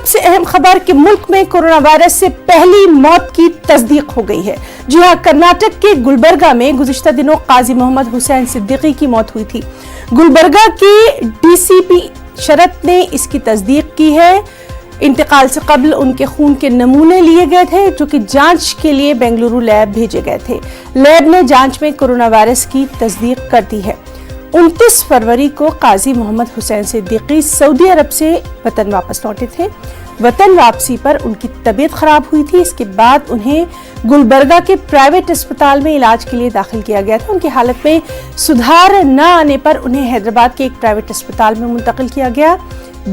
सबसे अहम खबर कि मुल्क में कोरोना वायरस से पहली मौत की तस्दीक हो गई है। जी हां, कर्नाटक के गुलबर्गा में गुज़िश्ता दिनों काजी मोहम्मद हुसैन सिद्दीकी की मौत हुई थी। गुलबर्गा के डीसीपी शरत ने इसकी तस्दीक की है। इंतकाल से कबल उनके खून के नमूने लिए गए थे जो कि जांच के लिए बेंगलुरु लैब भेजे गए थे। लैब ने जांच में कोरोना वायरस की तस्दीक कर दी है। 29 फरवरी को काजी मोहम्मद हुसैन सिद्दीकी सऊदी अरब से वतन वापस लौटे थे। वतन वापसी पर उनकी तबीयत खराब हुई थी। इसके बाद उन्हें गुलबर्गा के प्राइवेट अस्पताल में इलाज के लिए दाखिल किया गया था। उनकी हालत में सुधार न आने पर उन्हें हैदराबाद के एक प्राइवेट अस्पताल में मुंतकिल किया गया।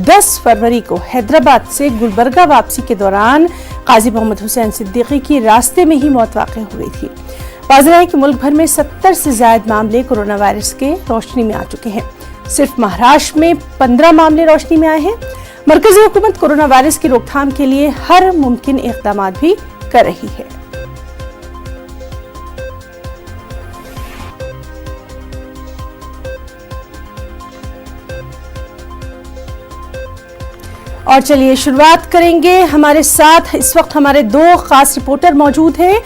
10 फरवरी को हैदराबाद से गुलबर्गा वापसी के दौरान काजी मोहम्मद हुसैन सिद्दीकी की रास्ते में ही मौत वाक़ हो गई थी। वाज़ेह है कि मुल्क भर में 70 से ज्यादा मामले कोरोना वायरस के रोशनी में आ चुके हैं। सिर्फ महाराष्ट्र में 15 मामले रोशनी में आए हैं। मरकजी हुकूमत कोरोना वायरस की रोकथाम के लिए हर मुमकिन इक़दाम भी कर रही है। और चलिए शुरुआत करेंगे। हमारे साथ इस वक्त हमारे दो खास रिपोर्टर मौजूद हैं।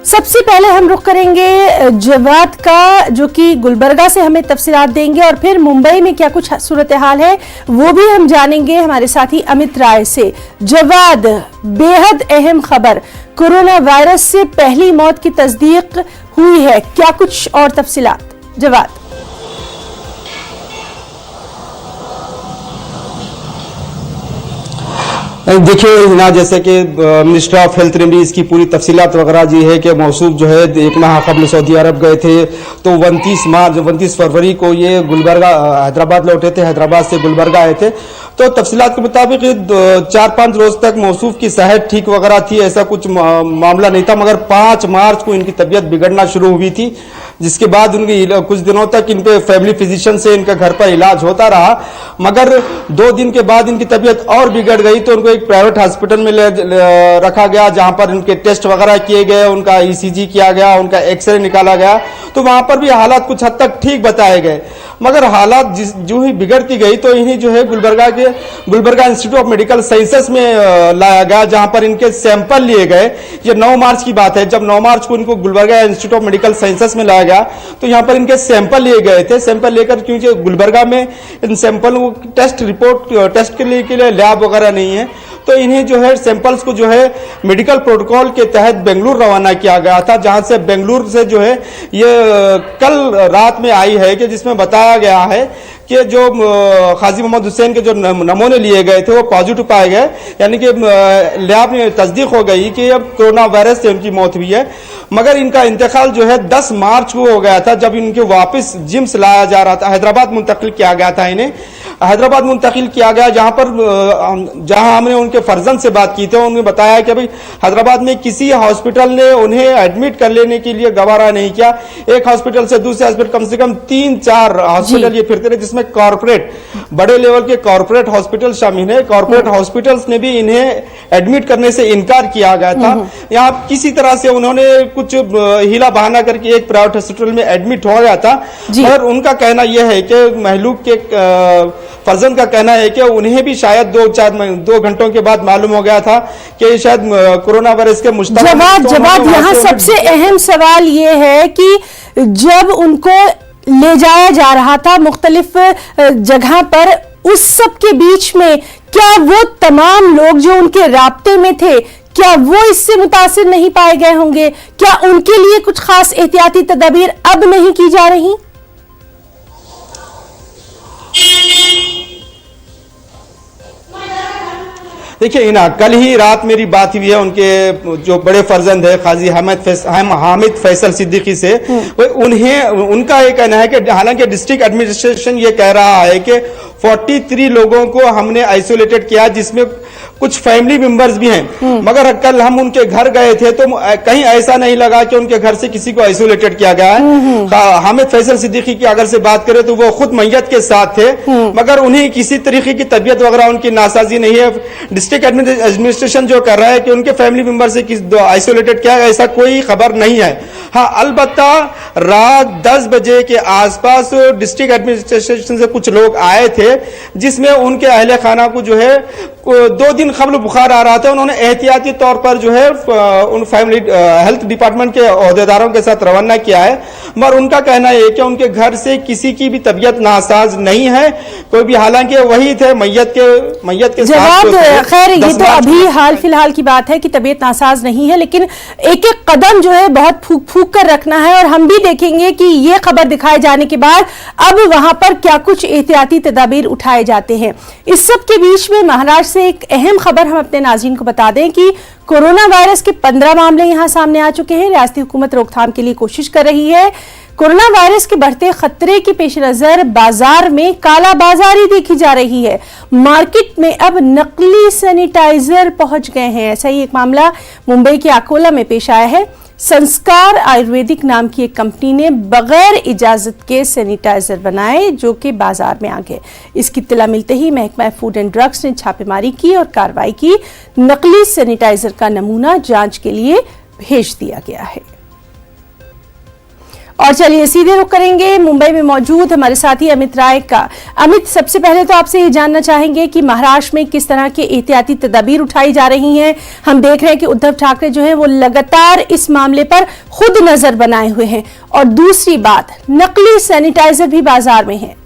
सबसे पहले हम रुख करेंगे जवाद का, जो कि गुलबर्गा से हमें तफसीलात देंगे, और फिर मुंबई में क्या कुछ सूरत हाल है वो भी हम जानेंगे हमारे साथी अमित राय से। जवाद, बेहद अहम खबर, कोरोना वायरस से पहली मौत की तस्दीक हुई है, क्या कुछ और तफसीलात? जवाद। देखिए ना, जैसे कि मिनिस्टर ऑफ हेल्थ ने भी इसकी पूरी तफसीलात वगैरह जी है कि मौसूफ जो है 1 माह कबल सऊदी अरब गए थे, तो 29 फरवरी को ये गुलबर्गा हैदराबाद लौटे थे, हैदराबाद से गुलबर्गा आए थे। तो तफसीलात के मुताबिक 4-5 रोज तक मौसूफ की सेहत ठीक वगैरह थी, ऐसा कुछ मामला नहीं था, मगर 5 मार्च को इनकी तबीयत बिगड़ना शुरू हुई थी, जिसके बाद उनकी कुछ दिनों तक इन पे फैमिली फिजिशियन से इनका घर पर इलाज होता रहा, मगर 2 दिन के बाद इनकी तबीयत और बिगड़ गई। तो उनको एक प्राइवेट हॉस्पिटल में रखा गया, जहां पर इनके टेस्ट वगैरह किए गए, उनका ईसीजी किया गया, उनका एक्सरे निकाला गया, तो वहां पर भी हालात कुछ हद तक ठीक बताए गए, मगर हालात जो ही बिगड़ती गई तो इन्हें जो है Gulbarga institute of medical sciences में लाया गया, जहां पर इनके सैंपल लिए गए। ये 9 मार्च की बात है, जब 9 मार्च को इनको Gulbarga institute of medical sciences में लाया गया तो यहां पर इनके सैंपल लिए गए थे। सैंपल लेकर, क्योंकि गुलबर्गा में इन सैंपल को टेस्ट के लिए लैब वगैरह नहीं है, तो इन्हें जो है सैंपल्स को जो है मेडिकल प्रोटोकॉल के तहत बेंगलुरु रवाना किया गया था, जहां से बेंगलुरु से जो है ये कल रात में आई है कि जिसमें बताया गया है कि जो काजी मोहम्मद हुसैन के जो नमूने लिए गए थे वो पॉजिटिव पाए गए, यानी कि लैब में तस्दीक हो गई कि अब कोरोना वायरस से उनकी मौत हुई है। मगर इनका इंतकाल जो है 10 मार्च को हो गया था, जब इनके वापस जिम से लाया जा रहा था, हैदराबाद मुंतकिल किया गया था, इन्हें हैदराबाद मुंतकिल किया गया, जहां हमने उनके फर्जंद से बात की थी। उन्होंने बताया कि भाई हैदराबाद में किसी हॉस्पिटल ने उन्हें एडमिट कर लेने के लिए गवारा नहीं किया। एक हॉस्पिटल से दूसरे हॉस्पिटल कम से कम 3-4 हॉस्पिटल ये फिरते रहे, जिसमें कॉर्पोरेट बड़े लेवल के कॉर्पोरेट हॉस्पिटल शामिल है। कॉर्पोरेट हॉस्पिटल्स ने भी इन्हें एडमिट करने से इनकार किया गया था। यहाँ किसी तरह से उन्होंने कुछ हीला बहाना करके एक प्राइवेट हॉस्पिटल में एडमिट हो गया था, और उनका कहना यह है कि महलूक के फर्जंद का कहना है कि उन्हें भी शायद 2 घंटों के बाद मालूम हो गया था कि शायद कोरोना वायरस के मुश्तक। जवाब, यहाँ सबसे अहम सवाल ये है कि जब उनको ले जाया जा रहा था मुख्तलिफ जगह पर, उस सब के बीच में क्या वो तमाम लोग जो उनके राब्ते में थे, क्या वो इससे मुतासिर नहीं पाए गए होंगे? क्या उनके लिए कुछ खास एहतियाती तदाबीर अब नहीं की जा रही? देखिए ना, कल ही रात मेरी बात हुई है उनके जो बड़े फर्जंद है काजी हामिद फैसल सिद्दीकी से। उनका ये कहना है कि हालांकि डिस्ट्रिक्ट एडमिनिस्ट्रेशन ये कह रहा है कि 43 लोगों को हमने आइसोलेटेड किया, जिसमें कुछ फैमिली मेंबर्स भी हैं, मगर कल हम उनके घर गए थे तो कहीं ऐसा नहीं लगा कि उनके घर से किसी को आइसोलेटेड किया गया है। हामिद फैसल सिद्दीकी की अगर से बात करें तो वो खुद मैयत के साथ थे, मगर उन्हें किसी तरीके की तबीयत वगैरह उनकी नासाजी नहीं है। डिस्ट्रिक्ट एडमिनिस्ट्रेशन जो कर रहा है कि उनके फैमिली मेंबर से आइसोलेटेड किया, ऐसा कोई खबर नहीं है। हाँ, अलबत्ता रात 10 बजे के आसपास डिस्ट्रिक्ट एडमिनिस्ट्रेशन से कुछ लोग आए थे, जिसमें उनके अहले खाना को जो है 2 दिन कबल बुखार आ रहा था, उन्होंने एहतियाती तौर पर जो है उन फैमिली हेल्थ डिपार्टमेंट के ओहदेदारों के साथ रवाना किया है, मगर उनका कहना है कि उनके घर से किसी की भी तबीयत नासाज नहीं है कोई भी, हालांकि वही थे मैयत के जवाब। खैर ये तो अभी हाल फिलहाल की बात है कि तबीयत नासाज नहीं है, लेकिन एक एक कदम जो है बहुत फूक फूक कर रखना है। और हम भी देखेंगे कि ये खबर दिखाए जाने के बाद अब वहां पर क्या कुछ एहतियाती तदाबीर उठाए जाते हैं। इस सब के बीच में महाराष्ट्र से एक अहम खबर हम अपने नाज़रीन को बता दें कि कोरोना वायरस के 15 मामले यहां सामने आ चुके हैं। रियासती हुकूमत रोकथाम के लिए कोशिश कर रही है। कोरोना वायरस के बढ़ते खतरे के पेश नजर बाजार में कालाबाजारी देखी जा रही है। मार्केट में अब नकली सैनिटाइजर पहुंच गए हैं। ऐसा ही एक मामला मुंबई के अकोला में पेश आया है। संस्कार आयुर्वेदिक नाम की एक कंपनी ने बगैर इजाजत के सैनिटाइजर बनाए जो कि बाजार में आ गए। इसकी इत्तला मिलते ही महकमा फूड एंड ड्रग्स ने छापेमारी की और कार्रवाई की। नकली सैनिटाइजर का नमूना जांच के लिए भेज दिया गया है। और चलिए सीधे रुख करेंगे मुंबई में मौजूद हमारे साथी अमित राय का। अमित, सबसे पहले तो आपसे ये जानना चाहेंगे कि महाराष्ट्र में किस तरह के एहतियाती तदाबीर उठाई जा रही हैं। हम देख रहे हैं कि उद्धव ठाकरे जो है वो लगातार इस मामले पर खुद नजर बनाए हुए हैं। और दूसरी बात, नकली सैनिटाइजर भी बाजार में है।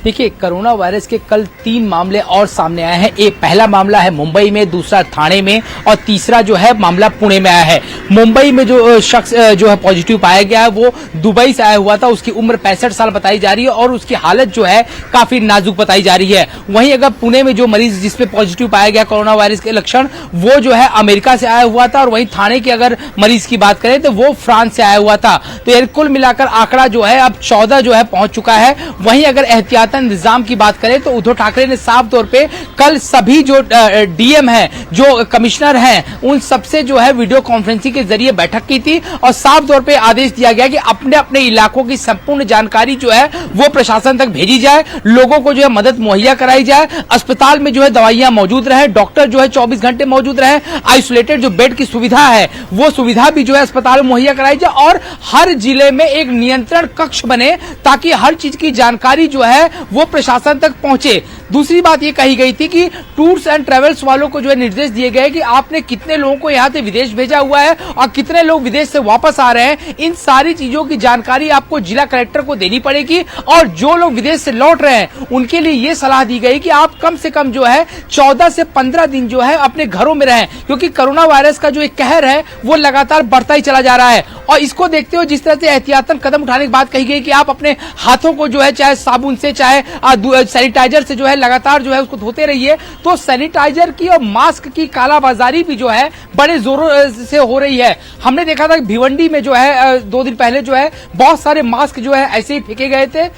देखिए, कोरोना वायरस के कल 3 मामले और सामने आए हैं। एक पहला मामला है मुंबई में, दूसरा ठाणे में और तीसरा जो है मामला पुणे में आया है। मुंबई में जो शख्स जो है पॉजिटिव पाया गया है वो दुबई से आया हुआ था। उसकी उम्र 65 साल बताई जा रही है और उसकी हालत जो है काफी नाजुक बताई जा रही है। वहीं अगर पुणे में जो मरीज जिसपे पॉजिटिव पाया गया कोरोना वायरस के लक्षण, वो जो है अमेरिका से आया हुआ था। और वहीं ठाणे के अगर मरीज की बात करें तो वो फ्रांस से आया हुआ था। तो ये कुल मिलाकर आंकड़ा जो है अब 14 जो है पहुंच चुका है। वहीं अगर एहतियात निजाम की बात करें तो उद्धव ठाकरे ने साफ तौर पे कल सभी जो डीएम हैं, जो कमिश्नर हैं, उन सबसे जो है वीडियो कॉन्फ्रेंसिंग के जरिए बैठक की थी और साफ तौर पे आदेश दिया गया कि अपने अपने इलाकों की संपूर्ण जानकारी जो है वो प्रशासन तक भेजी जाए, लोगों को जो है मदद मुहैया कराई जाए, अस्पताल में जो है दवाइयां मौजूद रहे, डॉक्टर जो है 24 घंटे मौजूद रहे, आइसोलेटेड जो बेड की सुविधा है वो सुविधा भी जो है अस्पताल में मुहैया कराई जाए और हर जिले में एक नियंत्रण कक्ष बने ताकि हर चीज की जानकारी जो है वो प्रशासन तक पहुंचे। दूसरी बात ये कही गई थी कि टूर्स एंड ट्रेवल्स वालों को जो है निर्देश दिए गए कि आपने कितने लोगों को यहां से विदेश भेजा हुआ है और कितने लोग विदेश से वापस आ रहे हैं, इन सारी चीजों की जानकारी आपको जिला कलेक्टर को देनी पड़ेगी। और जो लोग विदेश से लौट रहे हैं उनके लिए ये सलाह दी गई कि आप कम से कम जो है 14 से 15 दिन जो है अपने घरों में रहें, क्योंकि कोरोना वायरस का जो एक कहर है वो लगातार बढ़ता ही चला जा रहा है। और इसको देखते हुए जिस तरह से एहतियातन कदम उठाने की बात कही गई कि आप अपने हाथों को जो है चाहे साबुन से चाहे सैनिटाइजर से जो है लगातार जो है उसको धोते रहिए। तो सैनिटाइजर की और मास्क की कालाबाजारी भी जो है बड़े जोरों से हो रही है। हमने देखा था कि भिवंडी में जो है 2 दिन पहले जो है बहुत सारे मास्क जो है ऐसे ही फेंके गए थे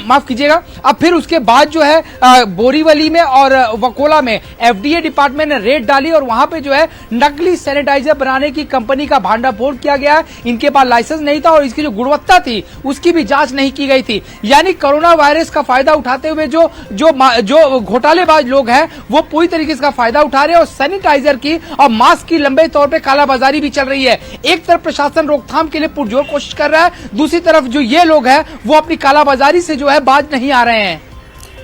माफ कीजिएगा। अब फिर उसके बाद जो है बोरीवली में और वकोला में एफडीए डिपार्टमेंट ने रेड डाली और वहां पे जो है नकली सैनिटाइजर बनाने की कंपनी का भांडाफोड़ किया गया। इनके पास लाइसेंस नहीं था और इसकी जो गुणवत्ता थी उसकी भी जांच नहीं की गई थी। यानी कोरोना वायरस का फायदा उठाते हुए जो घोटालेबाज लोग हैं वो पूरी तरीके से इसका फायदा उठा रहे हैं और सैनिटाइजर की और मास्क की लंबे तौर पर कालाबाजारी भी चल रही है। एक तरफ प्रशासन रोकथाम के लिए पुरजोर कोशिश कर रहा है, दूसरी तरफ जो ये लोग हैं वो अपनी कालाबाजारी से जो है बाज नहीं आ रहे हैं।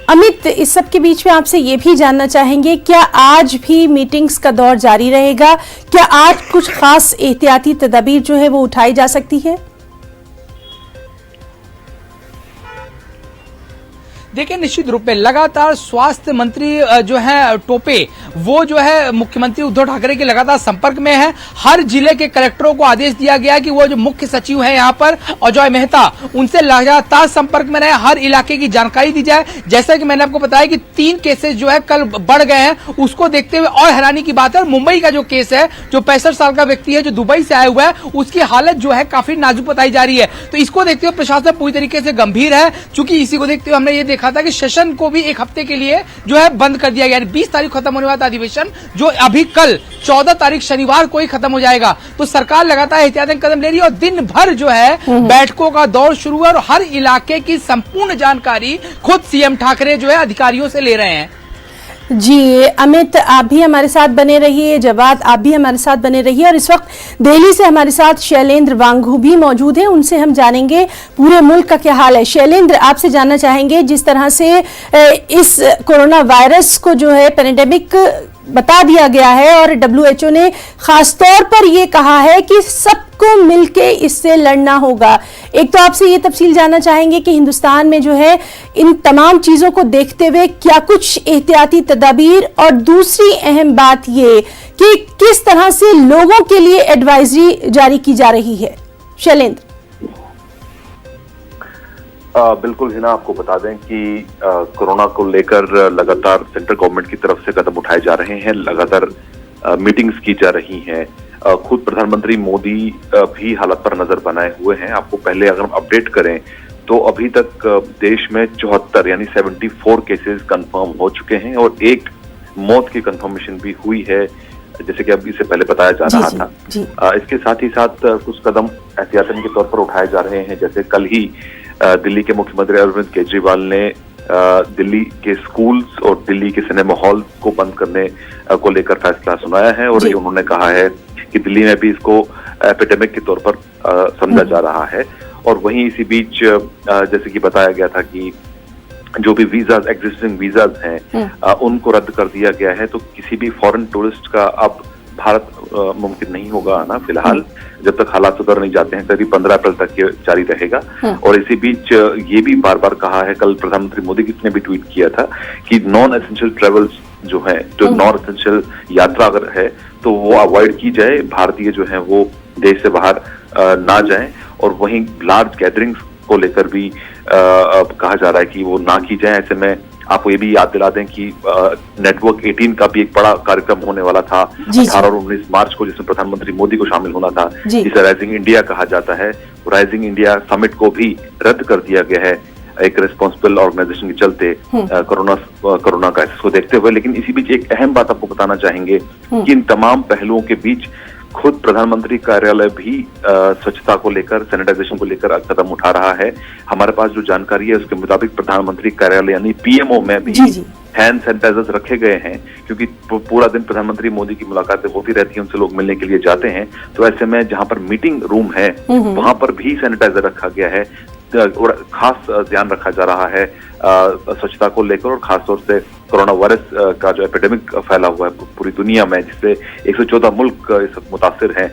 अमित, इस सब के बीच में आपसे ये भी जानना चाहेंगे, क्या आज भी मीटिंग्स का दौर जारी रहेगा? क्या आज कुछ खास एहतियाती तदाबीर जो है वो उठाई जा सकती है? देखिए, निश्चित रूप में लगातार स्वास्थ्य मंत्री जो है टोपे वो जो है मुख्यमंत्री उद्धव ठाकरे के लगातार संपर्क में है। हर जिले के कलेक्टरों को आदेश दिया गया कि वो जो मुख्य सचिव है यहाँ पर अजय मेहता, उनसे लगातार संपर्क में रहे, हर इलाके की जानकारी दी जाए। जैसा कि मैंने आपको बताया कि 3 केसेस जो है कल बढ़ गए हैं, उसको देखते हुए और हैरानी की बात है मुंबई का जो केस है, जो 65 साल का व्यक्ति है जो दुबई से आया हुआ है, उसकी हालत जो है काफी नाजुक बताई जा रही है। तो इसको देखते हुए प्रशासन पूरी तरीके से गंभीर है। चूंकि इसी को देखते हुए हमने ये देखा था कि सेशन को भी 1 हफ्ते के लिए जो है बंद कर दिया गया। 20 तारीख खत्म होने वाला अधिवेशन जो अभी कल 14 तारीख शनिवार को ही खत्म हो जाएगा। तो सरकार लगातार एहतियाती कदम ले रही है और दिन भर जो है बैठकों का दौर शुरू है और हर इलाके की संपूर्ण जानकारी खुद सीएम ठाकरे जो है अधिकारियों से ले रहे हैं। जी अमित, आप भी हमारे साथ बने रहिए, जवाद आप भी हमारे साथ बने रहिए। और इस वक्त दिल्ली से हमारे साथ शैलेंद्र वांगू भी मौजूद हैं, उनसे हम जानेंगे पूरे मुल्क का क्या हाल है। शैलेंद्र, आपसे जानना चाहेंगे जिस तरह से इस कोरोना वायरस को जो है पेंडेमिक बता दिया गया है और WHO ने खास तौर पर यह कहा है कि सबको मिलके इससे लड़ना होगा। एक तो आपसे ये तफसील जानना चाहेंगे कि हिंदुस्तान में जो है इन तमाम चीजों को देखते हुए क्या कुछ एहतियाती तदाबीर, और दूसरी अहम बात ये कि किस तरह से लोगों के लिए एडवाइजरी जारी की जा रही है। शैलेंद्र। बिल्कुल हिना, आपको बता दें कि कोरोना को लेकर लगातार सेंट्रल गवर्नमेंट की तरफ से कदम उठाए जा रहे हैं, लगातार मीटिंग्स की जा रही हैं। खुद प्रधानमंत्री मोदी भी हालात पर नजर बनाए हुए हैं। आपको पहले अगर हम अपडेट करें तो अभी तक देश में 74 यानी 74 केसेस कंफर्म हो चुके हैं और एक मौत की कंफर्मेशन भी हुई है, जैसे कि अब इससे पहले बताया जा रहा था। इसके साथ ही साथ कुछ कदम एहतियातन के तौर पर उठाए जा रहे हैं। जैसे कल ही दिल्ली के मुख्यमंत्री अरविंद केजरीवाल ने दिल्ली के स्कूल्स और दिल्ली के सिनेमा हॉल को बंद करने को लेकर फैसला सुनाया है और ये उन्होंने कहा है कि दिल्ली में भी इसको एपिडेमिक के तौर पर समझा जा रहा है। और वहीं इसी बीच जैसे कि बताया गया था कि जो भी वीजाज, एग्जिस्टिंग वीजाज हैं, उनको रद्द कर दिया गया है। तो किसी भी फॉरेन टूरिस्ट का अब भारत मुमकिन नहीं होगा आना फिलहाल, जब तक हालात सुधर नहीं जाते हैं। करीब 15 अप्रैल तक ये जारी रहेगा। और इसी बीच ये भी बार बार कहा है, कल प्रधानमंत्री मोदी ने भी ट्वीट किया था कि नॉन एसेंशियल ट्रेवल्स जो है, जो नॉन एसेंशियल यात्रा अगर है तो वो अवॉइड की जाए, भारतीय जो है वो देश से बाहर ना जाएं। और वहीं लार्ज गैदरिंग्स को लेकर भी कहा जा रहा है कि वो ना की जाए। ऐसे में आपको ये भी याद दिला दें कि नेटवर्क 18 का भी एक बड़ा कार्यक्रम होने वाला था 18 और 19 मार्च को, जिसमें प्रधानमंत्री मोदी को शामिल होना था, जिसे राइजिंग इंडिया कहा जाता है। राइजिंग इंडिया समिट को भी रद्द कर दिया गया है एक रिस्पॉन्सिबल ऑर्गेनाइजेशन के चलते कोरोना क्राइसिस को देखते हुए। लेकिन इसी बीच एक अहम बात आपको बताना चाहेंगे कि इन तमाम पहलुओं के बीच खुद प्रधानमंत्री कार्यालय भी स्वच्छता को लेकर, सैनिटाइजेशन को लेकर कदम उठा रहा है। हमारे पास जो जानकारी है उसके मुताबिक प्रधानमंत्री कार्यालय यानी PMO में भी हैंड सैनिटाइजर्स रखे गए हैं, क्योंकि पूरा दिन प्रधानमंत्री मोदी की मुलाकातें होती रहती हैं, उनसे लोग मिलने के लिए जाते हैं। तो ऐसे में जहां पर मीटिंग रूम है वहां पर भी सैनिटाइजर रखा गया है और खास ध्यान रखा जा रहा है स्वच्छता को लेकर। और खासतौर से कोरोना वायरस का जो एपिडेमिक फैला हुआ है पूरी दुनिया में, जिससे 114 मुल्क इस वक्त मुतासिर हैं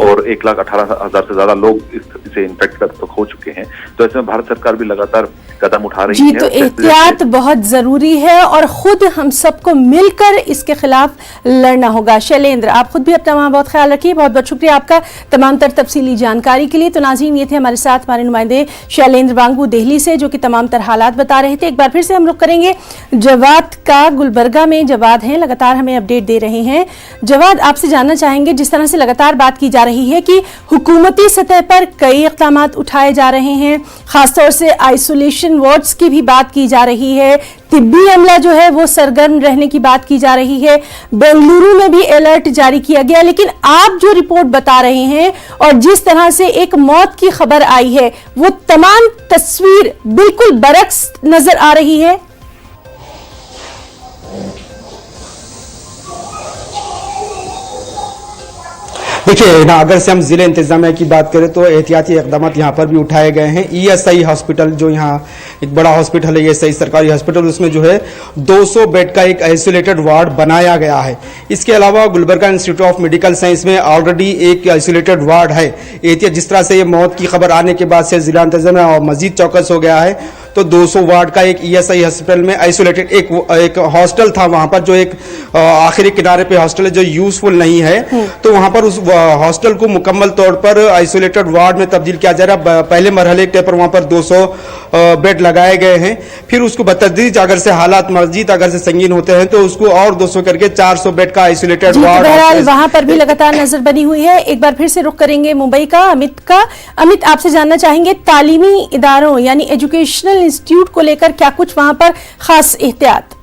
और 1,18,000 से ज्यादा लोग इससे इन्फेक्ट हो चुके हैं। तो ऐसे में भारत सरकार भी लगातार कदम उठा रही है। तो एहतियात बहुत जरूरी है और खुद हम सबको मिलकर इसके खिलाफ लड़ना होगा। शैलेंद्र, आप खुद भी अपना वहां बहुत ख्याल रखिए। बहुत बहुत शुक्रिया आपका तमाम तर तफसीली जानकारी के लिए। तो नाज़रीन, ये थे हमारे साथ हमारे नुमाइंदे शैलेंद्र वांगू दिल्ली से, जो कि तमाम तर हालात बता रहे थे। एक बार फिर से हम रुख करेंगे जवाद का। गुलबर्गा में जवाद हैं, लगातार हमें अपडेट दे रहे हैं। जवाद, आपसे जानना चाहेंगे, जिस तरह से लगातार बात की जा रही है कि हुकूमती सतह पर कई इक़दाम उठाए जा रहे हैं, खासतौर से आइसोलेशन वार्ड्स की भी बात की जा रही है, तिब्बी अमला जो है वो सरगर्म रहने की बात की जा रही है, बेंगलुरु में भी अलर्ट जारी किया गया। लेकिन आप जो रिपोर्ट बता रहे हैं और जिस तरह से एक मौत की खबर आई है, वो तमाम तस्वीर बिल्कुल बरक्स नजर आ रही है। देखिए ना, अगर से हम जिले इंतजामिया की बात करें तो एहतियाती इकदाम यहाँ पर भी उठाए गए हैं। ESI हॉस्पिटल, जो यहाँ एक बड़ा हॉस्पिटल है, ESI सरकारी हॉस्पिटल, उसमें जो है 200 बेड का एक आइसोलेटेड वार्ड बनाया गया है। इसके अलावा Gulbarga institute of medical science में ऑलरेडी एक आइसोलेटेड वार्ड है। जिस तरह से ये मौत की खबर आने के बाद से जिला इंतजामिया और मजीद चौकस हो गया है। तो 200 वार्ड का एक ESI हॉस्पिटल में आइसोलेटेड एक हॉस्टल था वहां पर, जो एक आखिरी किनारे पे हॉस्टल है जो यूजफुल नहीं है। तो वहां पर उस हॉस्टल को मुकम्मल तौर पर आइसोलेटेड वार्ड में तब्दील किया जा रहा है। पहले मरहले के पर वहां पर 200 बेड लगाए गए हैं। फिर उसको बतदरीज अगर से हालात मजीद अगर से संगीन होते हैं तो उसको और 200 करके 400 बेड का आइसोलेटेड वार्ड वहां पर भी लगातार नजर बनी हुई है। एक बार फिर से रुख करेंगे मुंबई का अमित का। अमित, आपसे जानना चाहेंगे तालीमी इदारों यानी एजुकेशनल इंस्टीट्यूट को लेकर क्या कुछ वहां पर खास एहतियात?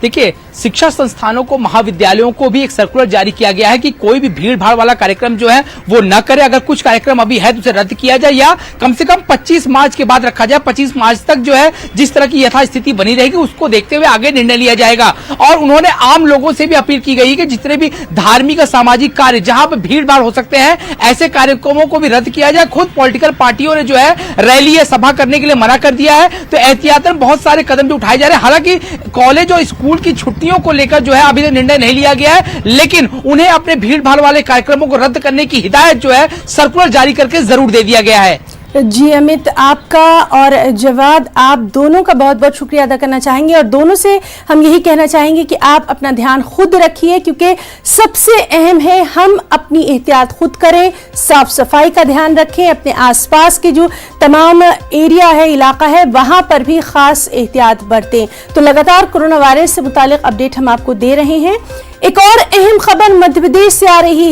देखिए, शिक्षा संस्थानों को, महाविद्यालयों को भी एक सर्कुलर जारी किया गया है कि कोई भी भीड़ भाड़ वाला कार्यक्रम जो है वो न करे। अगर कुछ कार्यक्रम अभी है तो उसे रद्द किया जाए या कम से कम 25 मार्च के बाद रखा जाए। 25 मार्च तक जो है जिस तरह की यथास्थिति बनी रहेगी उसको देखते हुए आगे निर्णय लिया जाएगा। और उन्होंने आम लोगों से भी अपील की गई कि जितने भी धार्मिक और सामाजिक कार्य जहां पर भीड़ भाड़ हो सकते हैं ऐसे कार्यक्रमों को भी रद्द किया जाए। खुद पॉलिटिकल पार्टियों ने जो है रैली या सभा करने के लिए मना कर दिया है। तो एहतियातन बहुत सारे कदम भी उठाए जा रहे हैं। हालांकि कॉलेज और स्कूल की छुट्टियों को लेकर जो है अभी तक निर्णय नहीं लिया गया है, लेकिन उन्हें अपने भीड़ भाड़ वाले कार्यक्रमों को रद्द करने की हिदायत जो है सर्कुलर जारी करके जरूर दे दिया गया है। जी अमित, आपका और जवाद, आप दोनों का बहुत बहुत शुक्रिया अदा करना चाहेंगे और दोनों से हम यही कहना चाहेंगे कि आप अपना ध्यान खुद रखिए, क्योंकि सबसे अहम है हम अपनी एहतियात खुद करें, साफ सफाई का ध्यान रखें, अपने आसपास के जो तमाम एरिया है, इलाका है, वहां पर भी खास एहतियात बरतें। तो लगातार कोरोना वायरस से मुतालिक अपडेट हम आपको दे रहे हैं। एक और अहम खबर मध्य प्रदेश से आ रही है।